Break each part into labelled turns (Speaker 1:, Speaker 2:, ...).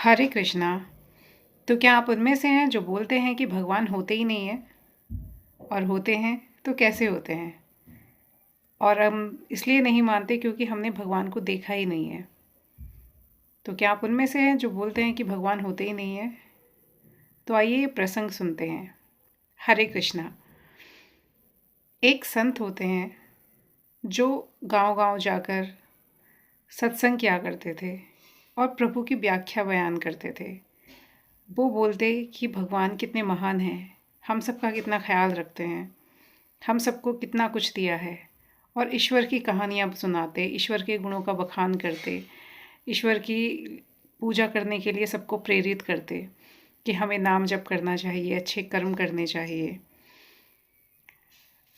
Speaker 1: हरे कृष्णा। तो क्या आप उनमें से हैं जो बोलते हैं कि भगवान होते ही नहीं हैं, और होते हैं तो कैसे होते हैं? और हम इसलिए नहीं मानते क्योंकि हमने भगवान को देखा ही नहीं है। तो क्या आप उनमें से हैं जो बोलते हैं कि भगवान होते ही नहीं हैं? तो आइए ये प्रसंग सुनते हैं। हरे कृष्णा। एक संत होते हैं जो गांव-गांव जाकर सत्संग किया करते थे और प्रभु की व्याख्या बयान करते थे। वो बोलते कि भगवान कितने महान हैं, हम सबका कितना ख्याल रखते हैं, हम सबको कितना कुछ दिया है, और ईश्वर की कहानियाँ सुनाते, ईश्वर के गुणों का बखान करते, ईश्वर की पूजा करने के लिए सबको प्रेरित करते कि हमें नाम जप करना चाहिए, अच्छे कर्म करने चाहिए।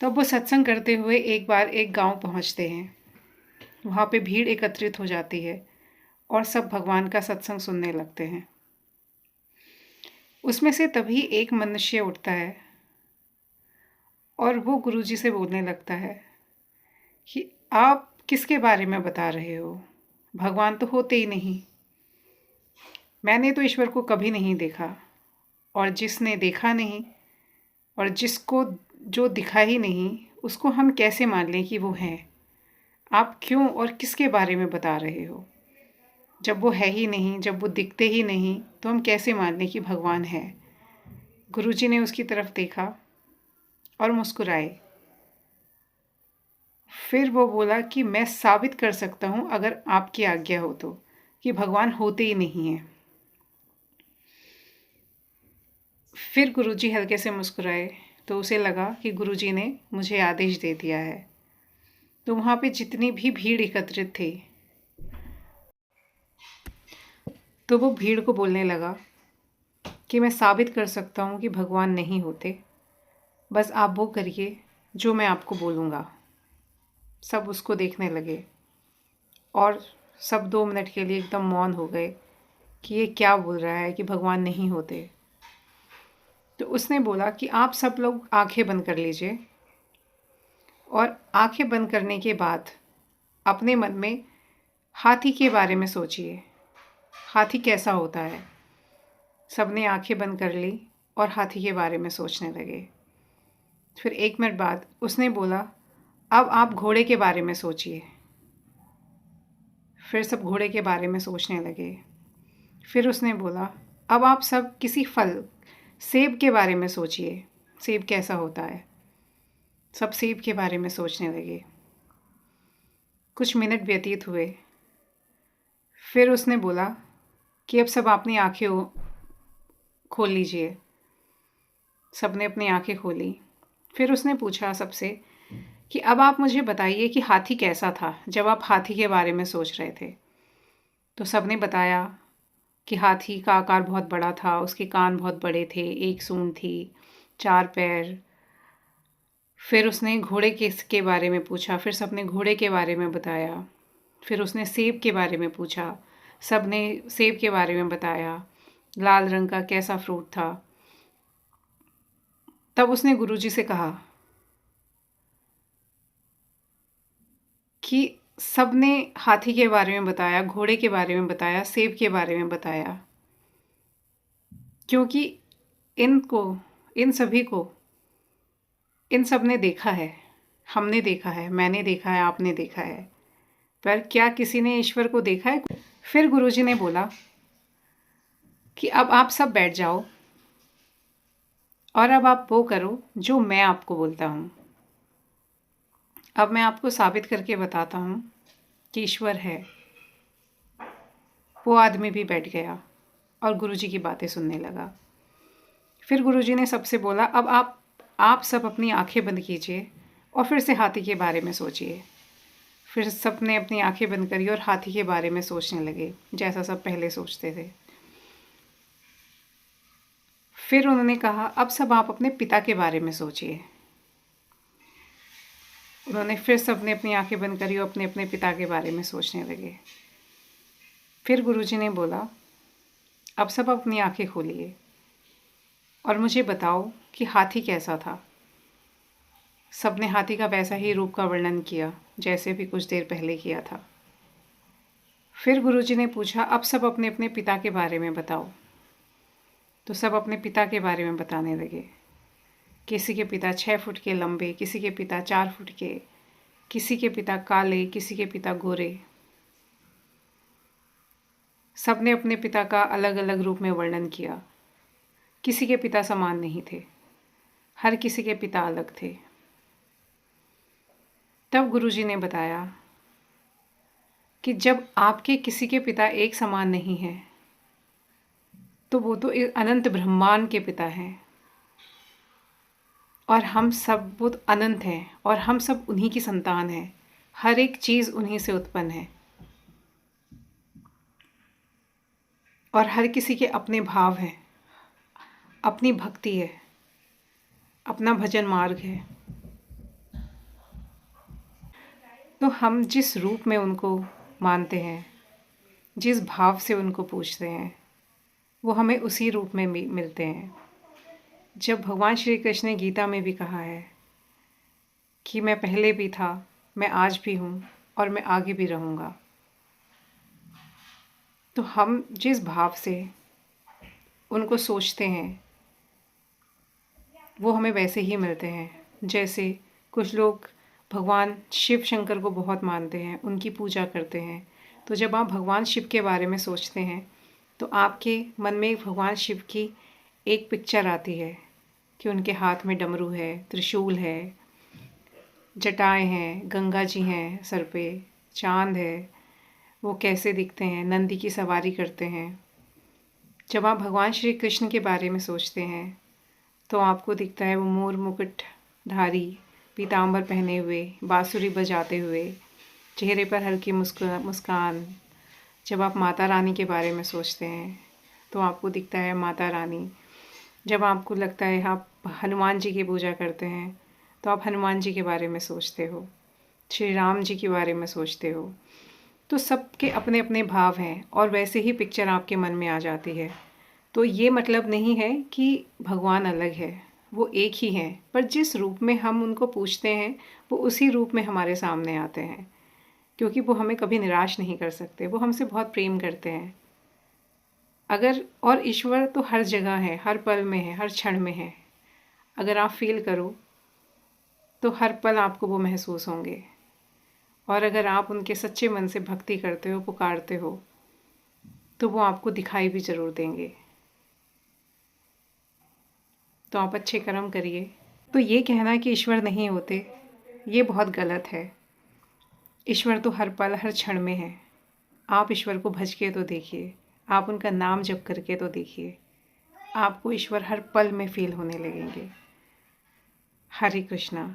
Speaker 1: तब वो सत्संग करते हुए एक बार एक गांव पहुंचते हैं। वहाँ पे भीड़ एकत्रित हो जाती है और सब भगवान का सत्संग सुनने लगते हैं। उसमें से तभी एक मनुष्य उठता है और वो गुरुजी से बोलने लगता है कि आप किसके बारे में बता रहे हो? भगवान तो होते ही नहीं। मैंने तो ईश्वर को कभी नहीं देखा, और जिसने देखा नहीं और जिसको जो दिखा ही नहीं, उसको हम कैसे मान लें कि वो है? आप क्यों और किसके बारे में बता रहे हो? जब वो है ही नहीं, जब वो दिखते ही नहीं, तो हम कैसे मान लें कि भगवान है? गुरुजी ने उसकी तरफ देखा और मुस्कुराए। फिर वो बोला कि मैं साबित कर सकता हूँ, अगर आपकी आज्ञा हो तो, कि भगवान होते ही नहीं हैं। फिर गुरुजी हल्के से मुस्कुराए, तो उसे लगा कि गुरुजी ने मुझे आदेश दे दिया है। तो वहाँ पे जितनी भी भीड़ एकत्रित थी, तो वो भीड़ को बोलने लगा कि मैं साबित कर सकता हूँ कि भगवान नहीं होते, बस आप वो करिए जो मैं आपको बोलूँगा। सब उसको देखने लगे और सब 2 मिनट के लिए एकदम मौन हो गए कि ये क्या बोल रहा है कि भगवान नहीं होते। तो उसने बोला कि आप सब लोग आंखें बंद कर लीजिए, और आंखें बंद करने के बाद अपने मन में हाथी के बारे में सोचिए। हाथी कैसा होता है? सबने आंखें बंद कर ली और हाथी के बारे में सोचने लगे। फिर 1 मिनट बाद उसने बोला, अब आप घोड़े के बारे में सोचिए। फिर सब घोड़े के बारे में सोचने लगे। फिर उसने बोला, अब आप सब किसी फल, सेब के बारे में सोचिए। सेब कैसा होता है? सब सेब के बारे में सोचने लगे। कुछ मिनट व्यतीत हुए। फिर उसने बोला कि अब सब अपनी आंखें खोल लीजिए। सबने अपनी आंखें खोली। फिर उसने पूछा सबसे कि अब आप मुझे बताइए कि हाथी कैसा था जब आप हाथी के बारे में सोच रहे थे। तो सबने बताया कि हाथी का आकार बहुत बड़ा था, उसके कान बहुत बड़े थे, एक सूंड थी, 4 पैर। फिर उसने घोड़े के बारे में पूछा, फिर सबने घोड़े के बारे में बताया। फिर उसने सेब के बारे में पूछा, सबने सेब के बारे में बताया, लाल रंग का कैसा फ्रूट था। तब उसने गुरुजी से कहा कि सबने हाथी के बारे में बताया, घोड़े के बारे में बताया, सेब के बारे में बताया, क्योंकि इनको, इन सभी को, इन सब ने देखा है। हमने देखा है, मैंने देखा है, आपने देखा है, पर क्या किसी ने ईश्वर को देखा है? फिर गुरुजी ने बोला कि अब आप सब बैठ जाओ, और अब आप वो करो जो मैं आपको बोलता हूँ। अब मैं आपको साबित करके बताता हूँ कि ईश्वर है। वो आदमी भी बैठ गया और गुरुजी की बातें सुनने लगा। फिर गुरुजी ने सबसे बोला, अब आप सब अपनी आंखें बंद कीजिए और फिर से हाथी के बारे में सोचिए। फिर सबने अपनी आंखें बंद करी और हाथी के बारे में सोचने लगे, जैसा सब पहले सोचते थे। फिर उन्होंने कहा, अब सब आप अपने पिता के बारे में सोचिए। उन्होंने फिर सबने अपनी आंखें बंद करी और अपने अपने पिता के बारे में सोचने लगे। फिर गुरुजी ने बोला, अब सब अपनी आंखें खोलिए और मुझे बताओ कि हाथी कैसा था। सबने हाथी का वैसा ही रूप का वर्णन किया जैसे भी कुछ देर पहले किया था। फिर गुरुजी ने पूछा, अब सब अपने अपने पिता के बारे में बताओ। तो सब अपने पिता के बारे में बताने लगे। किसी के पिता 6 फुट के लंबे, किसी के पिता 4 फुट के, किसी के पिता काले, किसी के पिता गोरे। सब ने अपने पिता का अलग अलग रूप में वर्णन किया। किसी के पिता समान नहीं थे, हर किसी के पिता अलग थे। तब गुरुजी ने बताया कि जब आपके किसी के पिता एक समान नहीं हैं, तो वो तो इस अनंत ब्रह्मांड के पिता हैं। और हम सब वो तो अनंत हैं और हम सब उन्हीं की संतान हैं। हर एक चीज़ उन्हीं से उत्पन्न है और हर किसी के अपने भाव हैं, अपनी भक्ति है, अपना भजन मार्ग है। तो हम जिस रूप में उनको मानते हैं, जिस भाव से उनको पूछते हैं, वो हमें उसी रूप में मिलते हैं। जब भगवान श्री कृष्ण ने गीता में भी कहा है कि मैं पहले भी था, मैं आज भी हूँ और मैं आगे भी रहूँगा। तो हम जिस भाव से उनको सोचते हैं वो हमें वैसे ही मिलते हैं। जैसे कुछ लोग भगवान शिव शंकर को बहुत मानते हैं, उनकी पूजा करते हैं। तो जब आप भगवान शिव के बारे में सोचते हैं तो आपके मन में भगवान शिव की एक पिक्चर आती है कि उनके हाथ में डमरू है, त्रिशूल है, जटाएं हैं, गंगा जी हैं सर पे, चाँद है, वो कैसे दिखते हैं, नंदी की सवारी करते हैं। जब आप भगवान श्री कृष्ण के बारे में सोचते हैं तो आपको दिखता है वो मोर मुकुट धारी, पीताम्बर पहने हुए, बांसुरी बजाते हुए, चेहरे पर हल्की मुस्कान। जब आप माता रानी के बारे में सोचते हैं तो आपको दिखता है माता रानी। जब आपको लगता है आप हनुमान जी की पूजा करते हैं तो आप हनुमान जी के बारे में सोचते हो, श्री राम जी के बारे में सोचते हो। तो सबके अपने अपने भाव हैं और वैसे ही पिक्चर आपके मन में आ जाती है। तो ये मतलब नहीं है कि भगवान अलग है, वो एक ही हैं, पर जिस रूप में हम उनको पूछते हैं वो उसी रूप में हमारे सामने आते हैं। क्योंकि वो हमें कभी निराश नहीं कर सकते, वो हमसे बहुत प्रेम करते हैं। अगर और ईश्वर तो हर जगह है, हर पल में है, हर क्षण में है। अगर आप फील करो तो हर पल आपको वो महसूस होंगे। और अगर आप उनके सच्चे मन से भक्ति करते हो, पुकारते हो, तो वो आपको दिखाई भी ज़रूर देंगे। तो आप अच्छे कर्म करिए। तो ये कहना कि ईश्वर नहीं होते, ये बहुत गलत है। ईश्वर तो हर पल हर क्षण में है। आप ईश्वर को भज के तो देखिए, आप उनका नाम जप करके तो देखिए, आपको ईश्वर हर पल में फील होने लगेंगे। हरे कृष्णा।